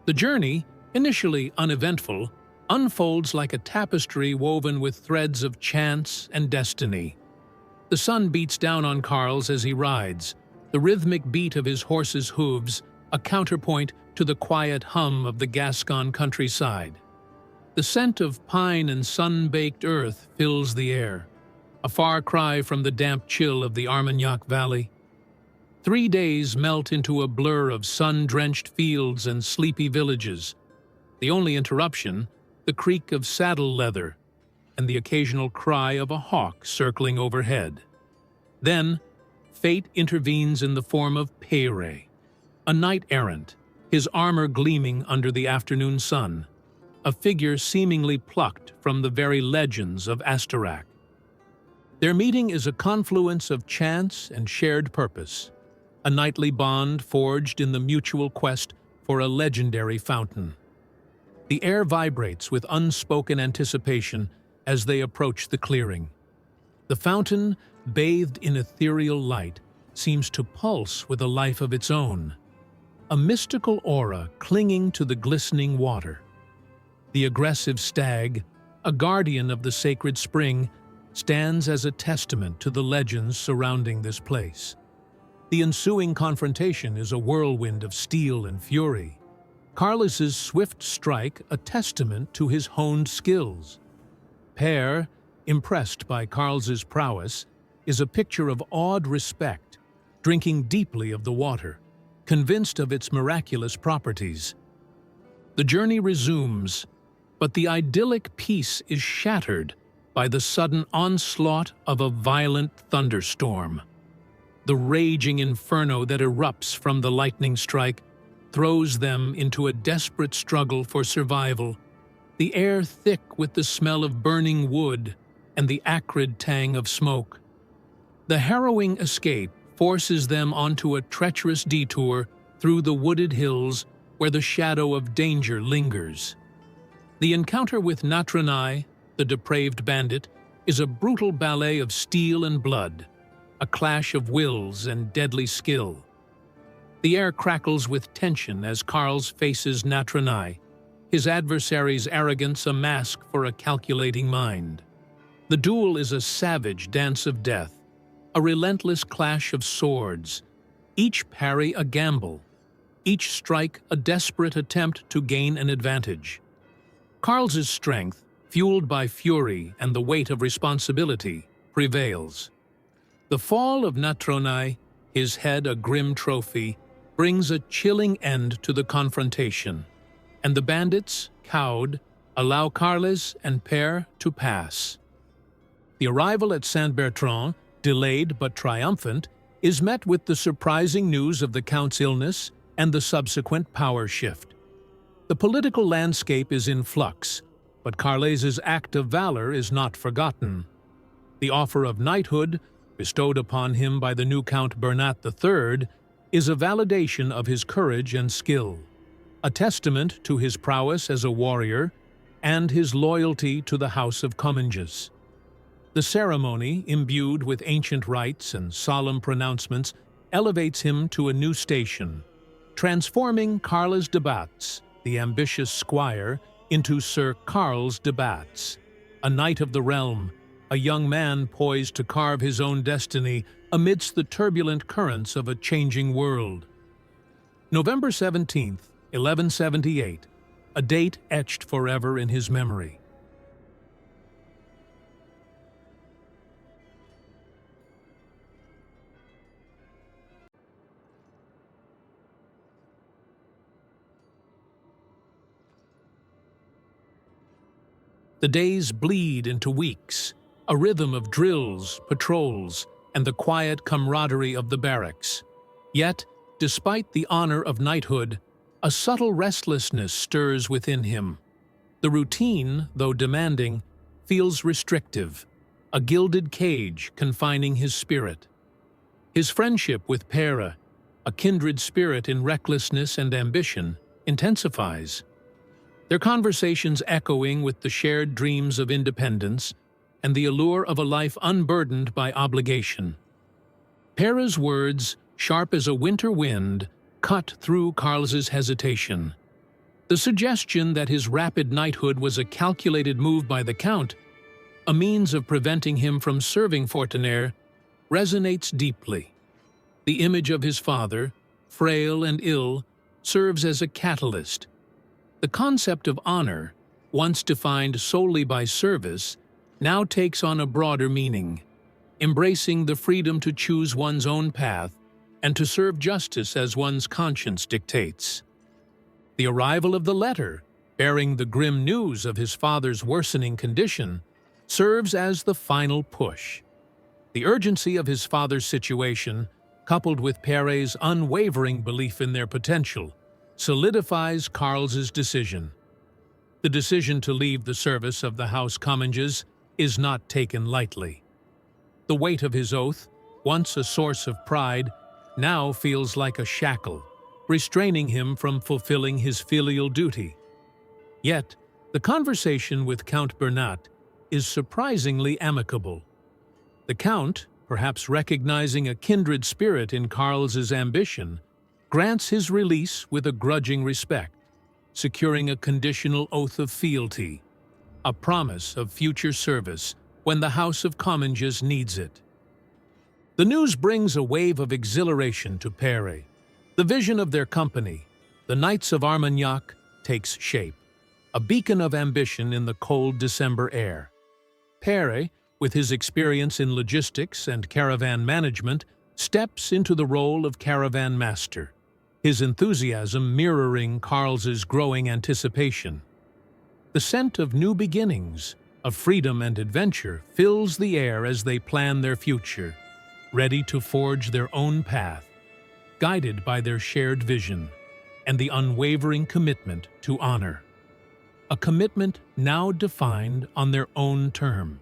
The journey, initially uneventful, unfolds like a tapestry woven with threads of chance and destiny. The sun beats down on Carles as he rides, the rhythmic beat of his horse's hooves a counterpoint to the quiet hum of the Gascon countryside. The scent of pine and sun-baked earth fills the air, a far cry from the damp chill of the Armagnac Valley. 3 days melt into a blur of sun-drenched fields and sleepy villages. The only interruption, the creak of saddle leather, and the occasional cry of a hawk circling overhead. Then, fate intervenes in the form of Peyre, a knight-errant, his armor gleaming under the afternoon sun, a figure seemingly plucked from the very legends of Astarac. Their meeting is a confluence of chance and shared purpose, a knightly bond forged in the mutual quest for a legendary fountain. The air vibrates with unspoken anticipation as they approach the clearing. The fountain, bathed in ethereal light, seems to pulse with a life of its own, a mystical aura clinging to the glistening water. The aggressive stag, a guardian of the sacred spring, stands as a testament to the legends surrounding this place. The ensuing confrontation is a whirlwind of steel and fury, Carles's swift strike a testament to his honed skills. Peyre, impressed by Carles's prowess, is a picture of awed respect, drinking deeply of the water, convinced of its miraculous properties. The journey resumes, but the idyllic peace is shattered by the sudden onslaught of a violent thunderstorm. The raging inferno that erupts from the lightning strike throws them into a desperate struggle for survival, the air thick with the smell of burning wood and the acrid tang of smoke. The harrowing escape forces them onto a treacherous detour through the wooded hills where the shadow of danger lingers. The encounter with Natronai, the depraved bandit, is a brutal ballet of steel and blood, a clash of wills and deadly skill. The air crackles with tension as Carles faces Natronai, his adversary's arrogance a mask for a calculating mind. The duel is a savage dance of death, a relentless clash of swords, each parry a gamble, each strike a desperate attempt to gain an advantage. Carles's strength, fueled by fury and the weight of responsibility, prevails. The fall of Natronai, his head a grim trophy, brings a chilling end to the confrontation, and the bandits, cowed, allow Carles and Peyre to pass. The arrival at Saint-Bertrand, delayed but triumphant, is met with the surprising news of the Count's illness and the subsequent power shift. The political landscape is in flux, but Carles's act of valor is not forgotten. The offer of knighthood, bestowed upon him by the new Count Bernat III, is a validation of his courage and skill, a testament to his prowess as a warrior and his loyalty to the House of Comminges. The ceremony, imbued with ancient rites and solemn pronouncements, elevates him to a new station, transforming Carles de Batz, the ambitious squire, into Sir Carles de Batz, a knight of the realm, a young man poised to carve his own destiny amidst the turbulent currents of a changing world. November 17th, 1178, a date etched forever in his memory. The days bleed into weeks, a rhythm of drills, patrols, and the quiet camaraderie of the barracks. Yet, despite the honor of knighthood, a subtle restlessness stirs within him. The routine, though demanding, feels restrictive, a gilded cage confining his spirit. His friendship with Peyre, a kindred spirit in recklessness and ambition, intensifies. Their conversations echoing with the shared dreams of independence and the allure of a life unburdened by obligation. Peyre's words, sharp as a winter wind, cut through Carles's hesitation. The suggestion that his rapid knighthood was a calculated move by the Count, a means of preventing him from serving Fortunaire, resonates deeply. The image of his father, frail and ill, serves as a catalyst. The concept of honor, once defined solely by service, now takes on a broader meaning, embracing the freedom to choose one's own path and to serve justice as one's conscience dictates. The arrival of the letter, bearing the grim news of his father's worsening condition, serves as the final push. The urgency of his father's situation, coupled with Péré's unwavering belief in their potential, solidifies Carles's decision. The decision to leave the service of the House Comminges is not taken lightly. The weight of his oath, once a source of pride, now feels like a shackle, restraining him from fulfilling his filial duty. Yet, the conversation with Count Bernat is surprisingly amicable. The Count, perhaps recognizing a kindred spirit in Carles's ambition, grants his release with a grudging respect, securing a conditional oath of fealty, a promise of future service when the House of Comminges needs it. The news brings a wave of exhilaration to Péré. The vision of their company, the Knights of Armagnac, takes shape, a beacon of ambition in the cold December air. Péré, with his experience in logistics and caravan management, steps into the role of caravan master, his enthusiasm mirroring Carles's growing anticipation. The scent of new beginnings, of freedom and adventure, fills the air as they plan their future, ready to forge their own path, guided by their shared vision and the unwavering commitment to honor. A commitment now defined on their own terms.